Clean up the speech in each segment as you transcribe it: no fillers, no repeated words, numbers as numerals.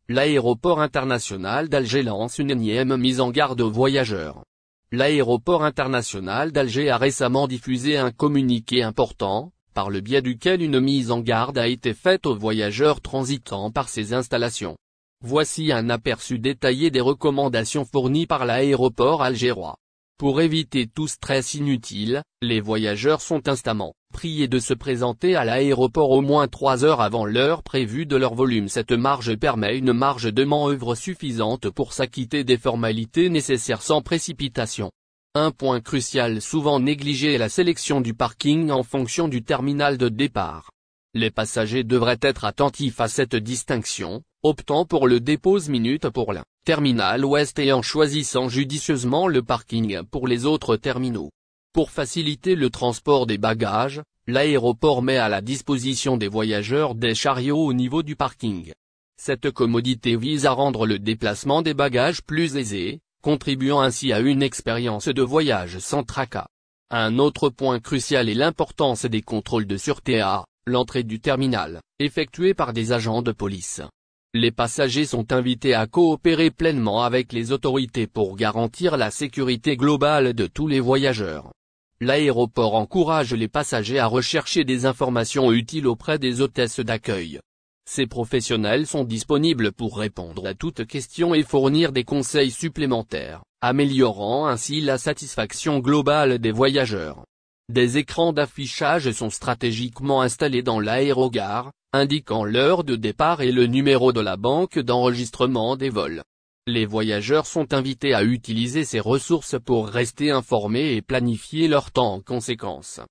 L'aéroport international d'Alger lance une énième mise en garde aux voyageurs. L'aéroport international d'Alger a récemment diffusé un communiqué important, par le biais duquel une mise en garde a été faite aux voyageurs transitant par ces installations. Voici un aperçu détaillé des recommandations fournies par l'aéroport algérois. Pour éviter tout stress inutile, les voyageurs sont instamment priés de se présenter à l'aéroport au moins 3 heures avant l'heure prévue de leur volume. Cette marge permet une marge de manœuvre suffisante pour s'acquitter des formalités nécessaires sans précipitation. Un point crucial souvent négligé est la sélection du parking en fonction du terminal de départ. Les passagers devraient être attentifs à cette distinction, optant pour le dépose minute pour le terminal ouest et en choisissant judicieusement le parking pour les autres terminaux. Pour faciliter le transport des bagages, l'aéroport met à la disposition des voyageurs des chariots au niveau du parking. Cette commodité vise à rendre le déplacement des bagages plus aisé, contribuant ainsi à une expérience de voyage sans tracas. Un autre point crucial est l'importance des contrôles de sûreté à l'entrée du terminal, effectués par des agents de police. Les passagers sont invités à coopérer pleinement avec les autorités pour garantir la sécurité globale de tous les voyageurs. L'aéroport encourage les passagers à rechercher des informations utiles auprès des hôtesses d'accueil. Ces professionnels sont disponibles pour répondre à toute question et fournir des conseils supplémentaires, améliorant ainsi la satisfaction globale des voyageurs. Des écrans d'affichage sont stratégiquement installés dans l'aérogare, indiquant l'heure de départ et le numéro de la banque d'enregistrement des vols. Les voyageurs sont invités à utiliser ces ressources pour rester informés et planifier leur temps en conséquence.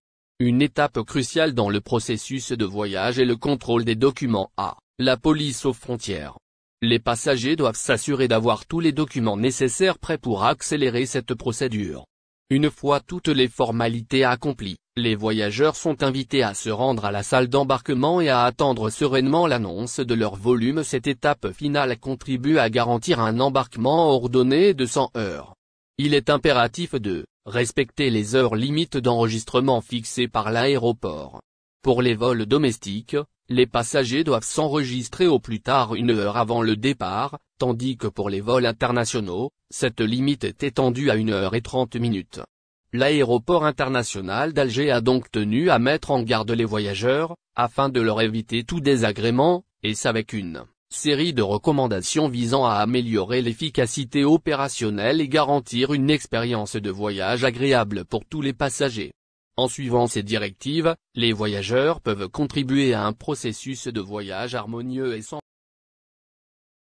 Une étape cruciale dans le processus de voyage est le contrôle des documents à la police aux frontières. Les passagers doivent s'assurer d'avoir tous les documents nécessaires prêts pour accélérer cette procédure. Une fois toutes les formalités accomplies, les voyageurs sont invités à se rendre à la salle d'embarquement et à attendre sereinement l'annonce de leur volume. Cette étape finale contribue à garantir un embarquement ordonné de 100 heures. Il est impératif de respecter les heures limites d'enregistrement fixées par l'aéroport. Pour les vols domestiques, les passagers doivent s'enregistrer au plus tard 1 heure avant le départ, tandis que pour les vols internationaux, cette limite est étendue à 1h30. L'aéroport international d'Alger a donc tenu à mettre en garde les voyageurs, afin de leur éviter tout désagrément, et ce avec une série de recommandations visant à améliorer l'efficacité opérationnelle et garantir une expérience de voyage agréable pour tous les passagers. En suivant ces directives, les voyageurs peuvent contribuer à un processus de voyage harmonieux et sans